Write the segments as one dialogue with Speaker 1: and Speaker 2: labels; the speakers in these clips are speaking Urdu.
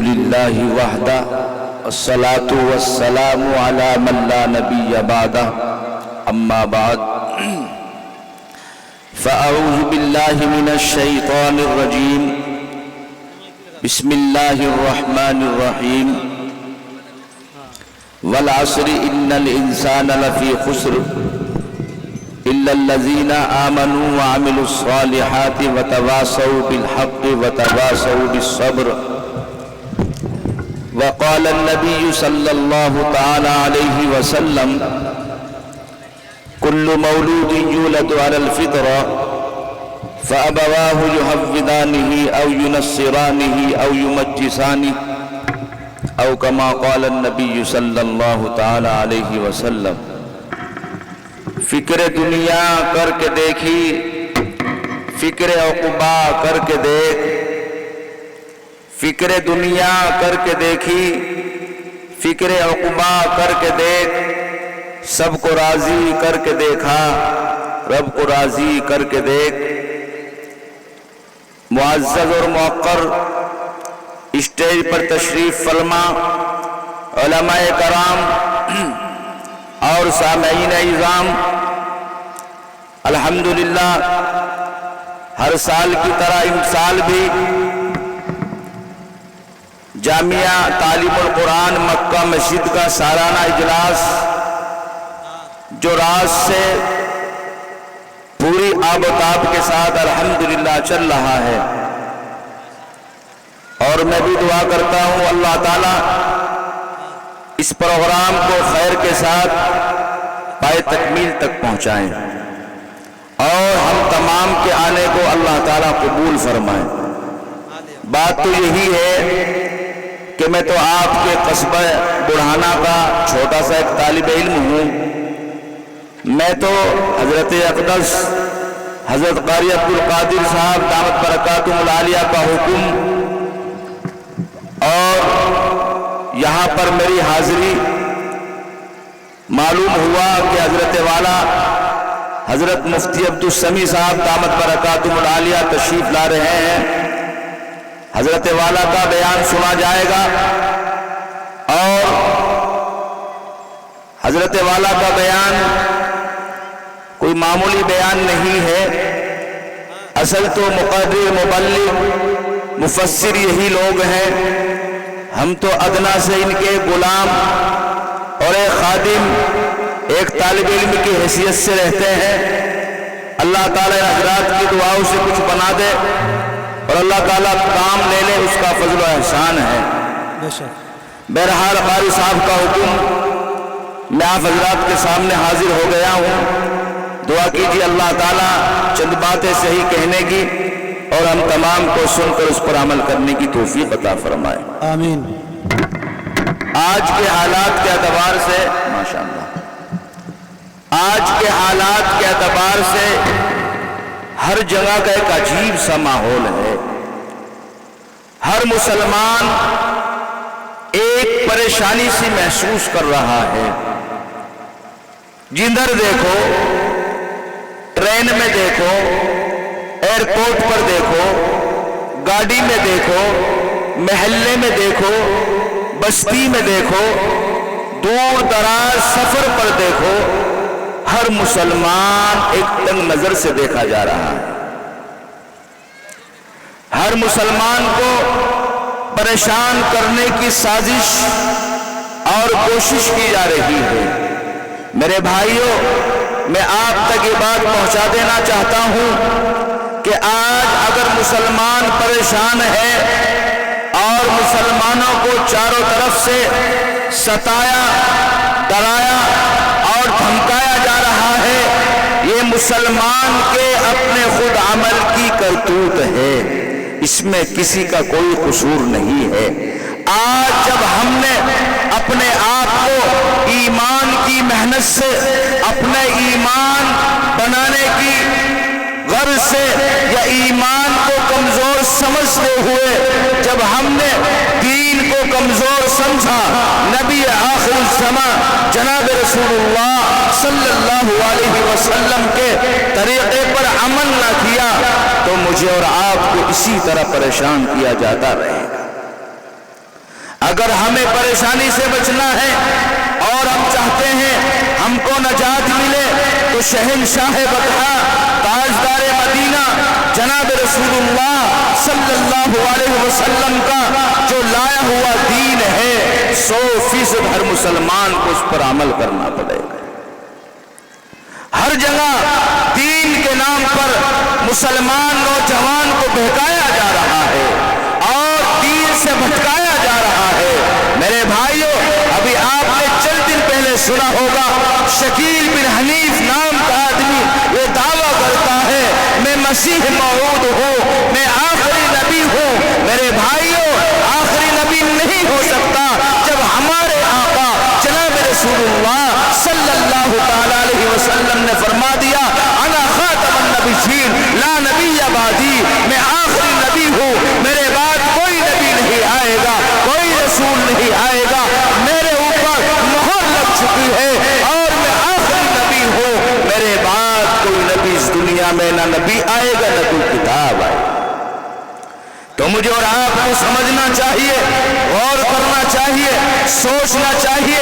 Speaker 1: لله وحده والصلاة والسلام على من لا نبي بعده أما بعد فأعوذ بالله من الشيطان الرجيم بسم الله الرحمن الرحيم والعصر إن الإنسان لفي خسر إلا الذين آمنوا وعملوا الصالحات وتواصوا بالحق وتواصوا بالصبر وقال النبي صلى الله تعالى عليه وسلم كل مولود يولد على الفطرة فأبواه يهودانه أو ينصرانه أو يمجسانه أو كما قال النبي صلى الله تعالى عليه وسلم فکر دنیا کر کے دیکھی فکر عقبا کر کے دیکھ فکر دنیا کر کے دیکھی فکر عقبا کر کے دیکھ سب کو راضی کر کے دیکھا رب کو راضی کر کے دیکھ معزز اور موقر اسٹیج پر تشریف فرما علماء کرام اور سامعین اعظام الحمدللہ ہر سال کی طرح اس سال بھی جامعہ تعلیم القرآن مکہ مسجد کا سالانہ اجلاس جو رات سے پوری آب و تاب کے ساتھ الحمدللہ چل رہا ہے اور میں بھی دعا کرتا ہوں اللہ تعالیٰ اس پروگرام کو خیر کے ساتھ پائے تکمیل تک پہنچائیں اور ہم تمام کے آنے کو اللہ تعالیٰ قبول فرمائیں۔ بات تو یہی ہے کہ میں تو آپ کے قصبہ بڑھانا کا چھوٹا سا ایک طالب علم ہوں، میں تو حضرت اقدس حضرت قاری عبدالقادر صاحب دامت برکاتہم العالیہ کا حکم اور یہاں پر میری حاضری معلوم ہوا کہ حضرت والا حضرت مفتی عبدالسمیع صاحب دامت برکاتہم العالیہ تشریف لا رہے ہیں۔ حضرت والا کا بیان سنا جائے گا اور حضرت والا کا بیان کوئی معمولی بیان نہیں ہے، اصل تو مقرر مبلغ مفسر یہی لوگ ہیں، ہم تو ادنا سے ان کے غلام اور ایک خادم ایک طالب علم کی حیثیت سے رہتے ہیں۔ اللہ تعالیٰ حضرات کی دعاؤں سے کچھ بنا دے اور اللہ تعالیٰ کام لے لے، اس کا فضل و احسان ہے۔ بہرحال قاری صاحب کا حکم میں آپ حضرات کے سامنے حاضر ہو گیا ہوں، دعا کیجیے اللہ تعالیٰ چند باتیں صحیح کہنے کی اور ہم تمام کو سن کر اس پر عمل کرنے کی توفیق عطا فرمائے،
Speaker 2: آمین۔
Speaker 1: آج کے حالات کے اعتبار سے ماشاءاللہ آج کے حالات کے اعتبار سے ہر جگہ کا ایک عجیب سا ماحول ہے، ہر مسلمان ایک پریشانی سی محسوس کر رہا ہے، جدھر دیکھو ٹرین میں دیکھو ایئرپورٹ پر دیکھو گاڑی میں دیکھو محلے میں دیکھو بستی میں دیکھو دور دراز سفر پر دیکھو ہر مسلمان ایک تنگ نظر سے دیکھا جا رہا ہے، ہر مسلمان کو پریشان کرنے کی سازش اور کوشش کی جا رہی ہے۔ میرے بھائیوں، میں آپ تک یہ بات پہنچا دینا چاہتا ہوں کہ آج اگر مسلمان پریشان ہے اور مسلمانوں کو چاروں طرف سے ستایا ڈرایا اور دھمکایا جا رہا ہے، یہ مسلمان کے اپنے خود عمل کی کرتوت ہے، اس میں کسی کا کوئی قصور نہیں ہے۔ آج جب ہم نے اپنے آپ کو ایمان کی محنت سے اپنے ایمان بنانے کی غرض سے یا ایمان کو کمزور سمجھتے ہوئے جب ہم نے دین کو کمزور سمجھا، نبی آخر الزمان جناب رسول اللہ صلی اللہ علیہ وسلم کے طریقے پر عمل نہ کیا تو مجھے اور آپ کو اسی طرح پریشان کیا جاتا رہے گا۔ اگر ہمیں پریشانی سے بچنا ہے اور ہم چاہتے ہیں ہم کو نجات ملے تو شہنشاہ بطحا تاجدار مدینہ جناب رسول اللہ صلی اللہ علیہ وسلم کا جو لایا ہوا دین ہے 100% ہر مسلمان کو اس پر عمل کرنا پڑے گا۔ ہر جگہ دین کے نام پر مسلمان نوجوان کو بہکایا جا رہا ہے اور دین سے بھٹکایا جا رہا ہے۔ میرے بھائیوں، ابھی آپ نے چند دن پہلے سنا ہوگا شکیل بن حنیف نام کا آدمی یہ دعویٰ کرتا ہے میں مسیح موعود ہوں، میں آخری نبی ہوں۔ میرے بھائیوں، آخری نبی نہیں ہو سکتا جب ہمارے آقا جناب رسول اللہ صلی اللہ تعالی علیہ وسلم نے فرما دیا انا خاتم النبیین لا نبی بعدی، میں آخری نبی ہوں، میرے بعد کوئی نبی نہیں آئے گا، کوئی رسول نہیں آئے گا، میرے اوپر مہر لگ چکی ہے اور میں آخری نبی ہوں، میرے بعد کوئی نبی اس دنیا میں نہ نبی آئے گا نہ کوئی کتاب آئے گا۔ تو مجھے اور آپ کو سمجھنا چاہیے، غور کرنا چاہیے، سوچنا چاہیے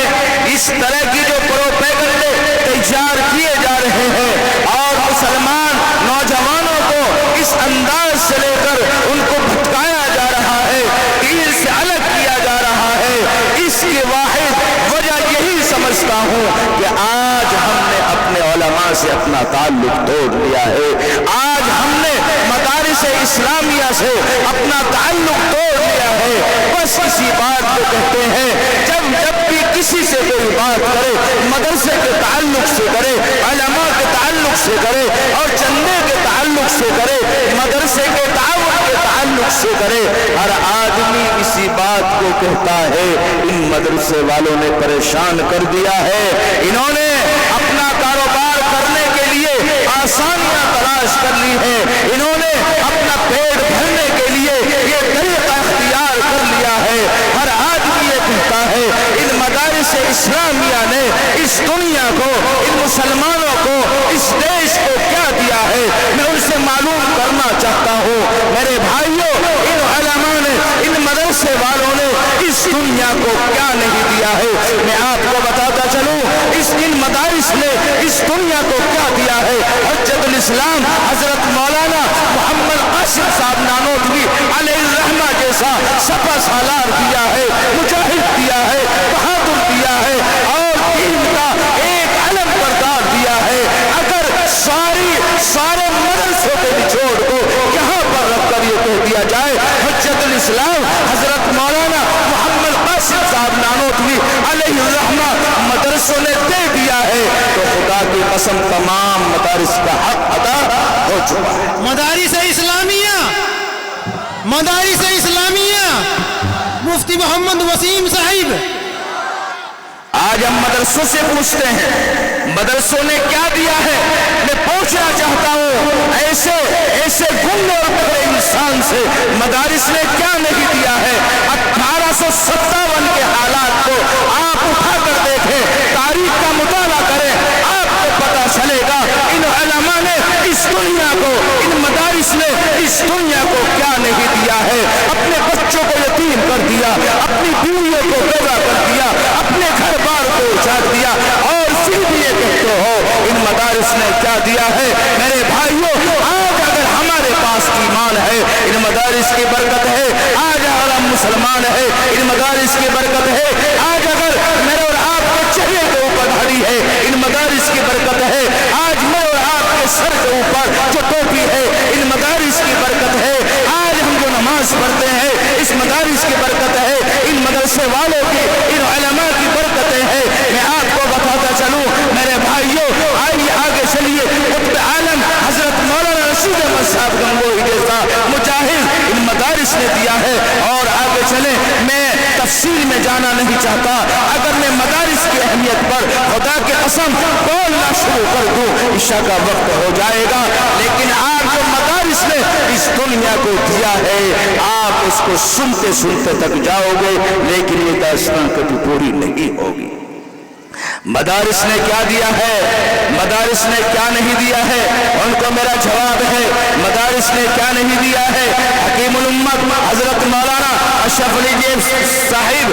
Speaker 1: اس طرح کی جو پروپیگنڈے تیار کیے جا رہے ہیں اور مسلمان نوجوانوں کو اس انداز سے لے کر ان کو بھٹکایا جا رہا ہے، دین سے الگ کیا جا رہا ہے، اس کی واحد وجہ یہی سمجھتا ہوں کہ آج ہم نے اپنے علماء سے اپنا تعلق توڑ لیا ہے، آج ہم نے مدارس اسلامیہ سے اپنا تعلق توڑ لیا ہے۔ بس اسی بات کو کہتے ہیں جب بھی کسی سے کوئی بات کرے مدرسے کے تعلق سے کرے، علماء کے تعلق سے کرے اور چندے کے تعلق سے کرے، مدرسے کے تعاون کے تعلق سے کرے، ہر آدمی اسی بات کو کہتا ہے ان مدرسے والوں نے پریشان کر دیا ہے، انہوں نے اپنا کاروبار کرنے کے لیے آسانیاں تلاش کر لی ہے، انہوں نے اپنا پیٹ بھرنے کے لیے یہ طریقہ اختیار کر لیا ہے۔ ہر آدمی یہ کہتا ہے ان مدارس اسلامیہ نے اس دنیا کو، ان مسلمانوں کو، اس دیش کو کیا دیا ہے، میں ان سے معلوم کرنا چاہتا ہوں۔ میرے بھائیوں، ان علماء نے، ان مدرسے والوں نے اس دنیا کو کیا نہیں دیا ہے، میں آپ کو بتاتا چلوں ان مدارس نے اس دنیا کو کیا دیا ہے۔ حجت الاسلام حضرت مولانا محمد قاسم صاحب نانوتوی علیہ الرحمہ جیسا سپہ سالار دیا ہے، مجاہد دیا ہے، بہادر دیا ہے اور دین کا ایک علم بردار دیا ہے۔ اگر سارے مدرسوں کے نچوڑ کو یہاں پر رکھ کر یہ کہہ دیا جائے حجت الاسلام حضرت مولانا محمد قاسم صاحب نانوتوی علیہ الرحمہ مدرسوں نے دے دیا ہے تو خدا کی قسم تمام مدارس کا حق ادا ہو چکا ہے۔
Speaker 2: مدارس اسلامیہ مفتی محمد وسیم صاحب،
Speaker 1: آج ہم مدرسوں سے پوچھتے ہیں مدرسوں نے کیا دیا ہے؟ میں پوچھنا چاہتا ہوں ایسے گم اور بڑے انسان سے مدارس نے کیا نہیں دیا ہے؟ 1857 کے حالات کو آپ اٹھا کر دیکھیں، تاریخ کا مطالعہ کریں، آپ کو پتہ چلے گا ان علماء نے اس دنیا کو، ان مدارس نے اس دنیا کو کیا نہیں دیا ہے۔ اپنے بچوں کو یتیم کر دیا، اپنی بیویوں کو بیوہ کر دیا، اپنے گھر بار کو اجاڑ دیا اور پھر بھی یہ کہتے ہو ان مدارس نے کیا دیا ہے۔ میرے بھائیوں، آج اگر ہمارے پاس ایمان ہے ان مدارس کی برکت ہے، آج اگر ہم مسلمان ہیں ان مدارس کی برکت ہے، آج اگر میرے اور آپ کے چہرے کے اوپر داڑھی ہے ان مدارس کی برکت ہے، آج میرے اور آپ کے سر کے اوپر جو ٹوپی ہے ان مدارس کی برکت ہے، آج ہم جو نماز پڑھتے ہیں اس مدارس کی برکت ہے، ان مدرسے والوں کی، ان علماء کی برکتیں ہیں۔ میں آپ کو بتاتا چلوں میرے بھائیوں، آئیے آگے چلیے، قطب عالم حضرت مولانا رشید احمد صاحب گنگوہی جیسا مجاہد ان مدارس نے دیا ہے۔ اور آگے چلیں، میں تفصیل میں جانا نہیں چاہتا، اگر میں مدارس کی اہمیت پر خدا کی قسم بولنا شروع کر دوں عشاء کا وقت ہو جائے گا، لیکن آپ جو مدارس نے اس دنیا کو دیا ہے آپ اس کو سنتے سنتے تک جاؤ گے لیکن یہ داستان کبھی پوری نہیں ہوگی۔ مدارس نے کیا دیا ہے، مدارس نے کیا نہیں دیا ہے، ان کو میرا جواب ہے مدارس نے کیا نہیں دیا ہے۔ حکیم الامت حضرت مولانا اشرف علی جیب صاحب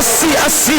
Speaker 1: 80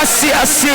Speaker 1: 80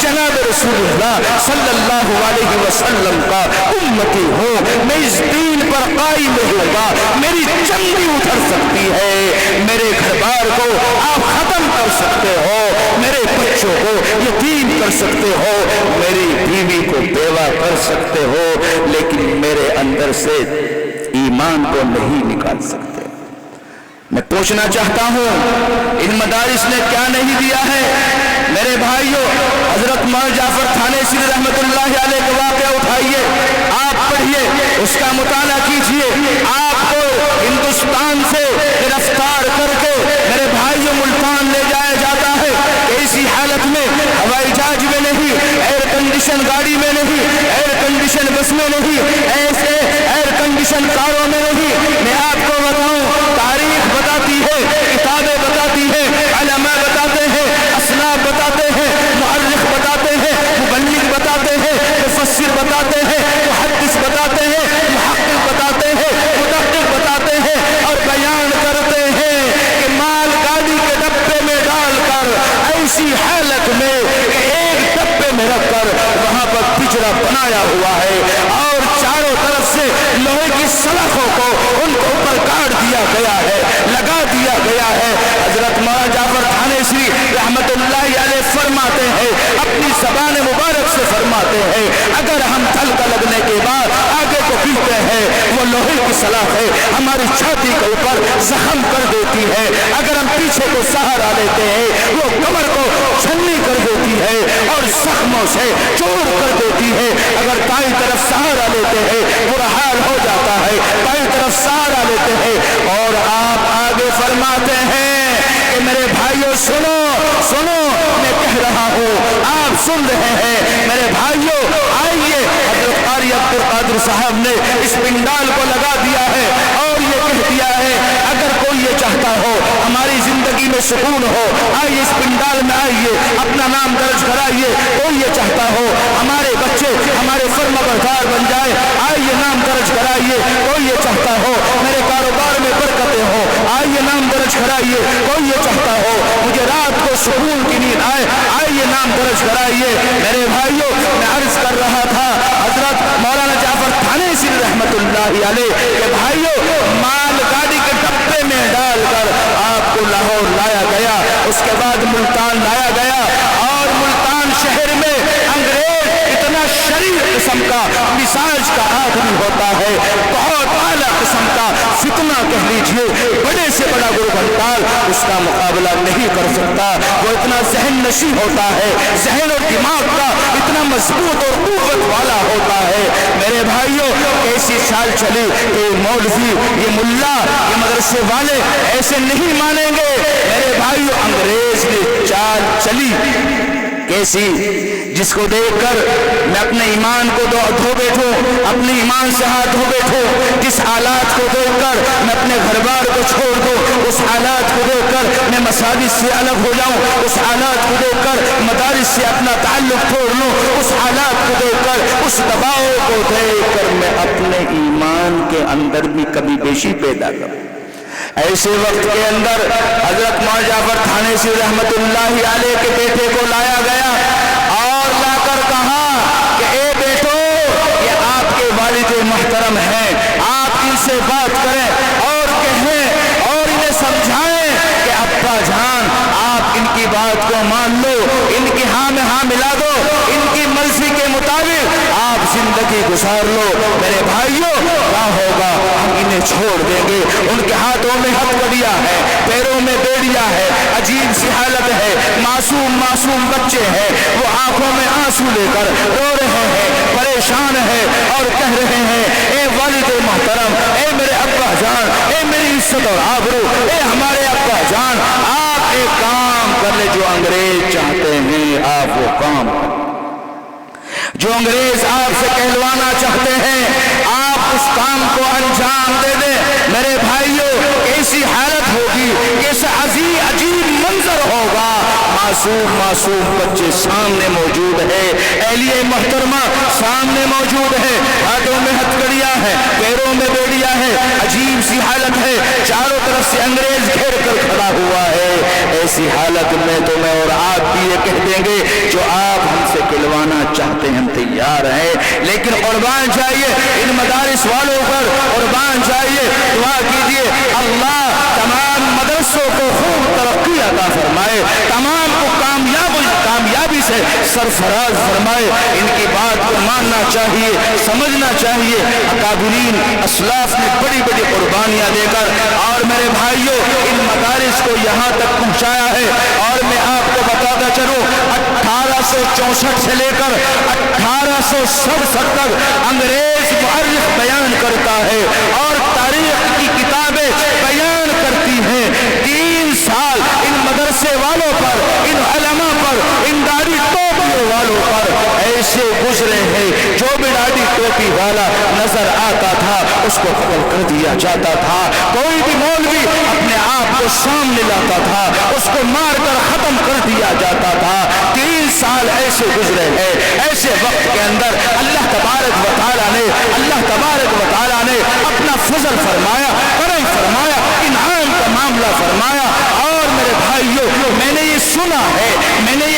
Speaker 1: جناب رسول اللہ صلی اللہ علیہ وسلم کا امتی ہوں، میں اس دین پر قائم ہوں گا، میری چمڑی اتر سکتی ہے، میرے گھر بار کو آپ ختم کر سکتے ہو، میرے بچوں کو یتیم کر سکتے ہو، میری بیوی کو بیوہ کر سکتے ہو، لیکن میرے اندر سے ایمان کو نہیں نکال سکتے۔ میں پوچھنا چاہتا ہوں ان مدارس نے کیا نہیں دیا ہے؟ میرے بھائیوں، حضرت مولانا جعفر تھانیسی رحمت اللہ علیہ کا واقعہ اٹھائیے، آپ پڑھیے، اس کا مطالعہ کیجئے، آپ کو ہندوستان سے گرفتار کر کے میرے بھائیوں ملتان لے جایا جاتا ہے، ایسی حالت میں ہوائی جہاز میں نہیں، ایئر کنڈیشن گاڑی میں نہیں، ایئر کنڈیشن بس میں نہیں، ایسے ایئر کنڈیشن کاروں میں نہیں۔ میں آپ کو بتاؤں، تاریخ بتاتی ہے، کتابیں بتاتی ہیں، علماء بتاتے ہیں، اسلاف بتاتے ہیں، مؤرخ بتاتے ہیں، مبلغ بتاتے ہیں، مفسر بتاتے ہیں، محدث بتاتے ہیں، محقق بتاتے ہیں، مدقق بتاتے ہیں اور بیان کرتے ہیں کہ مال گاڑی کے ڈبے میں ڈال کر ایسی حالت میں کہ ایک ڈبے میں رکھ کر وہاں پر پچڑا بنایا ہوا ہے اور چاروں طرف سے لوہے کی سلاخوں کو ان کو اوپر کاٹ دیا گیا ہے، لگا دیا گیا ہے۔ حضرت مولانا جعفر تھانیسی رحمت اللہ علیہ فرماتے ہیں، اپنی زبان مبارک سے فرماتے ہیں، اگر ہم تل کا لگنے کے بعد آگے کو کھینچتے ہیں، وہ لوہے کی سلاخیں ہماری چھاتی کے اوپر زخم کر دیتی ہے، اگر ہم پیچھے کو سہارا لیتے ہیں وہ کمر کو چھلنی کر دیتی ہے اور زخموں سے چور کر دیتی ہے، اگر دائیں طرف سہارا لیتے ہیں برا حال ہو جاتا ہے، بائیں طرف سہارا لیتے ہیں۔ اور آپ آگے فرماتے ہیں کہ میرے بھائیوں سنو سنو، میں کہہ رہا ہوں، آپ سن رہے ہیں، میرے بھائیوں آئیے، حضرت قاری عبد القادر صاحب نے اس پنڈال کو لگا دیا ہے اور یہ کہہ دیا ہے اگر کوئی یہ چاہتا ہو ہماری زندگی میں سکون ہو، آئیے اس پنڈال میں آئیے، اپنا نام درج کرائیے، کوئی یہ چاہتا ہو ہمارے بچے ہمارے فرما بردار بن جائے، آئیے نام درج کرائیے، کوئی یہ چاہتا ہو میرے کاروبار میں برکتیں ہو، آئیے نام درج کرائیے، کوئی یہ چاہتا ہو مجھے رات کو سکون کی نیند آئے، آئیے نام درج کرائیے۔ میرے بھائیوں، میں عرض کر رہا تھا حضرت مولانا جعفر تھانیسی رحمت اللہ علیہ کہ بھائیوں مال گاڑی کے ڈبے میں ڈال کر آپ کو لاہور لایا گیا، اس کے بعد ملتان لایا گیا اور ملتان شہر میں انگریز اتنا شریر قسم کا مزاج کا آدمی ہوتا ہے، بہت اعلیٰ قسم کا فتنہ کہہ لیجئے، بڑے سے بڑا گروگھنٹال اس کا مقابلہ نہیں کر سکتا، وہ اتنا ذہن نشی ہوتا ہے، ذہن اور دماغ کا اتنا مضبوط اور قوت والا ہوتا ہے۔ میرے بھائیوں کیسی چال چلی کہ مولوی یہ ملا یہ مدرسے والے ایسے نہیں مانیں گے۔ میرے بھائیوں انگریز نے چال چلی کیسی، جس کو دیکھ کر میں اپنے ایمان کو دھو بیٹھوں، اپنے ایمان سے ہاتھ دھو بیٹھوں، جس حالات کو دیکھ کر میں اپنے گھر بار کو چھوڑ دوں، اس حالات کو دیکھ کر میں مساجد سے الگ ہو جاؤں، اس حالات کو دیکھ کر مدارس سے اپنا تعلق چھوڑ لوں، اس حالات کو دیکھ کر اس دباؤ کو دیکھ کر میں اپنے ایمان کے اندر بھی کبھی بیشی پیدا کروں۔ ایسے وقت کے اندر حضرت مولانا جعفر تھانیسی رحمت اللہ علیہ کے بیٹے کو لایا گیا اور لا کر کہا کہ اے بیٹو یہ آپ کے والد محترم ہیں، آپ ان سے بات کریں اور کہیں اور انہیں سمجھائیں کہ ابا جان آپ ان کی بات کو مان لو، ان کی ہاں میں ہاں ملا دو، ان کی مرضی کے مطابق آپ زندگی گزار لو۔ میرے بھائیوں کیا ہوگا، ہم انہیں چھوڑ دیں گے، ان کے ہاتھوں میں ہتھکڑیاں ہے، پیروں میں بیڑیاں ہے، عجیب سی حالت ہے، معصوم معصوم بچے ہیں، وہ آنکھوں میں آنسو لے کر رو رہے ہیں، پریشان ہیں اور کہہ رہے ہیں اے والد محترم، اے میرے ابا جان، اے میری عزت اور آبرو، اے ہمارے ابا جان، آپ ایک کام کر لیں، جو انگریز چاہتے ہیں آپ وہ کام کریں، جو انگریز آپ سے کہلوانا چاہتے ہیں آپ اس کام کو انجام دے دیں۔ میرے بھائیوں ایسی حالت ہوگی، ایسا عجیب منظر ہوگا، معصوم معصوم بچے سامنے موجود ہے، اہلیہ محترمہ سامنے موجود ہے، ہاتھوں میں ہتھکڑیاں ہیں، پیروں میں بیڑیاں ہیں، عجیب سی حالت ہے، چاروں طرف سے انگریز گھیر کر کھڑا ہوا ہے۔ ایسی حالت میں تو میں اور آپ بھی یہ کہہ دیں گے جو آپ ہم سے کھلوانا چاہتے ہیں ہم تیار ہیں، لیکن قربان جائیے ان مدارس والوں پر، قربان جائیے، دعا کیجیے اللہ تمام مدرسوں کو خوب ترقی عطا فرمائے، تمام کو کامیابی سے سرفراز فرمائے۔ ان کی بات کو ماننا چاہیے، سمجھنا چاہیے۔ اکابرین اسلاف نے بڑی بڑی قربانیاں دے کر اور میرے بھائیوں ان مدارس کو یہاں تک پہنچایا ہے، اور میں آپ کو بتاتا چلوں 1864 سے لے کر 1867 تک انگریز مؤرخ بیان کرتا ہے اور تاریخ کی کتابیں بیان کرتی ہیں 3 سال ان مدرسے والوں پر، ان علماء پر، ان داڑھی ٹوپی والوں پر ایسے گزرے ہیں جو بھی داڑھی ٹوپی والا نظر آتا تھا اس کو قتل کر دیا جاتا تھا، کوئی بھی مولوی اپنے آپ کو سامنے لاتا تھا اس کو مار کر ختم کر دیا جاتا تھا۔ 3 سال ایسے گزرے ہیں، ایسے وقت کے اندر اللہ تبارک و تعالیٰ نے اپنا فضل فرمایا، کرم فرمایا، انعام کا معاملہ فرمایا۔ اور میرے بھائیوں میں نے یہ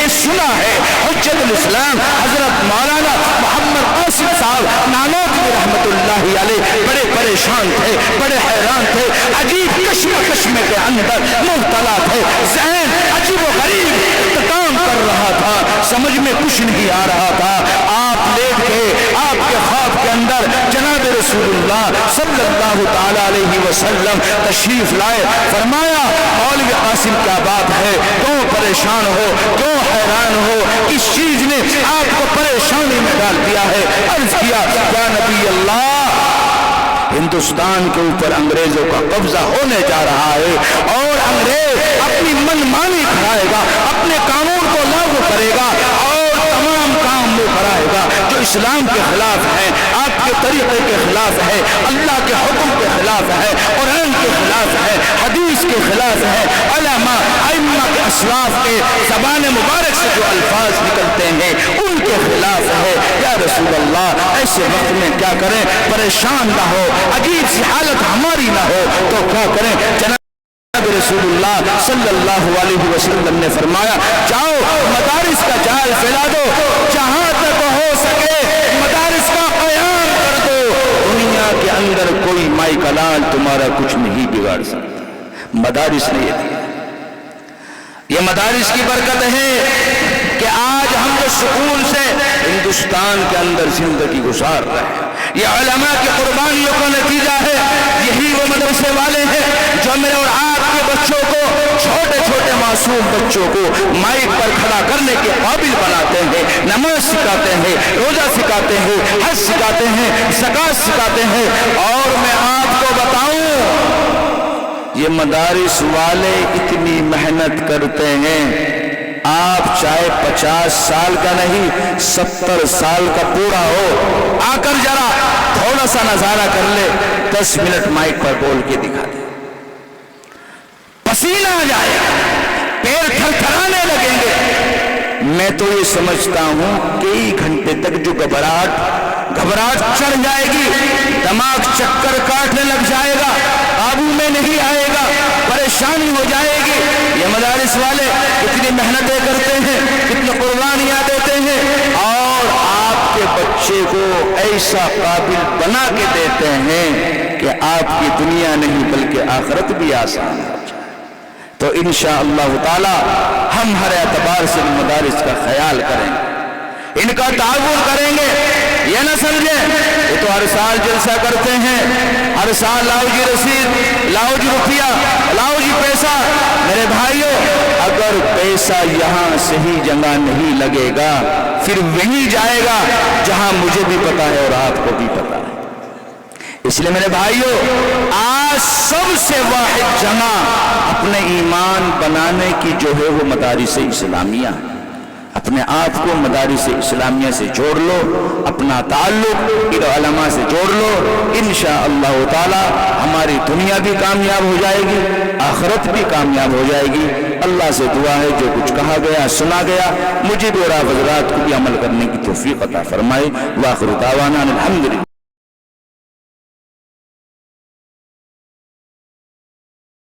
Speaker 1: سنا ہے حجت الاسلام حضرت مولانا محمد قاسم صاحب نانوتوی رحمت اللہ علیہ بڑے پریشان تھے، بڑے حیران تھے، عجیب کشمکش کے اندر مبتلا تھے، ذہن عجیب و غریب انتقام کر رہا تھا، سمجھ میں کچھ نہیں آ رہا تھا۔ آپ لیٹ کے آپ کے خواب کے اندر جناب رسول اللہ صلی اللہ تعالی علیہ وسلم تشریف لائے، فرمایا مولوی قاسم کیا بات ہے، کیوں پریشان ہو، کیوں حیران ہو، اس چیز نے آپ کو پریشانی میں ڈال دیا ہے؟ عرض کیا یا نبی اللہ ہندوستان کے اوپر انگریزوں کا قبضہ ہونے جا رہا ہے اور انگریز اپنی منمانی کھڑائے گا، اپنے قانون کو لاگو کرے گا اور تمام کام وہ کرائے گا جو اسلام کے خلاف ہے، آپ کے طریقے کے خلاف ہے، اللہ کے حکم کے خلاف ہے، قرآن کے خلاف ہے، حدیث کے خلاف ہے، علماء ائمہ کے اسلاف کے زبان مبارک سے جو الفاظ نکلتے ہیں ان کے خلاف ہے۔ یا رسول اللہ ایسے وقت میں کیا کریں؟ پریشان نہ ہو، عجیب سی حالت ہماری نہ ہو تو کیا کریں؟ جناب رسول اللہ صلی اللہ علیہ وسلم نے فرمایا جاؤ مدارس کا جال پھیلا دو، جہاں تک ہو سکے مدارس کا قیام کر دو، دنیا کے اندر کوئی مائی کا لال تمہارا کچھ نہیں بگاڑ سکتا۔ مدارس نے یہ مدارس کی برکت ہے کہ آج ہم جو سکون سے ہندوستان کے اندر زندگی گزار رہے ہیں، یہ علماء کی قربانیوں کا نتیجہ ہے۔ یہی وہ مدرسے والے ہیں جو میرے اور آپ کے بچوں کو، چھوٹے چھوٹے معصوم بچوں کو مائک پر کھڑا کرنے کے قابل بناتے ہیں، نماز سکھاتے ہیں، روزہ سکھاتے ہیں، حج سکھاتے ہیں، زکات سکھاتے ہیں۔ اور میں آپ کو بتاؤں یہ مدارس والے اتنی محنت کرتے ہیں، آپ چاہے 50 سال کا نہیں 70 سال کا پورا ہو، آ کر ذرا تھوڑا سا نظارہ کر لے، 10 منٹ مائک پر بول کے دکھا دے، پسینہ آ جائے گا، پیر تھر تھرانے لگیں گے۔ میں تو یہ سمجھتا ہوں کئی گھنٹے تک جو گھبراہٹ چڑھ جائے گی، دماغ چکر کاٹنے لگ جائے گا، قابو میں نہیں آئے گا، پریشانی ہو جائے گی۔ یہ مدارس والے کتنی محنتیں کرتے ہیں، کتنی قربانیاں دیتے ہیں اور آپ کے بچے کو ایسا قابل بنا کے دیتے ہیں کہ آپ کی دنیا نہیں بلکہ آخرت بھی آسان ہو جائے۔ تو انشاءاللہ تعالی ہم ہر اعتبار سے مدارس کا خیال کریں گے، ان کا تعاون کریں گے۔ یہ نہ سمجھیں یہ تو ہر سال جلسہ کرتے ہیں، ہر سال لاؤ جی رسید، لاؤ جی روپیہ، لاؤ جی پیسہ۔ میرے بھائیوں اگر پیسہ یہاں صحیح جگہ نہیں لگے گا پھر وہیں جائے گا جہاں مجھے بھی پتا ہے اور آپ کو بھی پتا ہے۔ اس لیے میرے بھائیوں آج سب سے واحد جگہ اپنے ایمان بنانے کی جو ہے وہ مدارس اسلامیہ، اپنے آپ کو مدارس اسلامیہ سے جوڑ لو، اپنا تعلق ان علماء سے جوڑ لو، انشاءاللہ تعالی ہماری دنیا بھی کامیاب ہو جائے گی، آخرت بھی کامیاب ہو جائے گی۔ اللہ سے دعا ہے جو کچھ کہا گیا سنا گیا مجھے بھی اور آپ حضرات کو بھی عمل کرنے کی توفیق عطا فرمائے۔ وآخر دعوانا الحمدللہ۔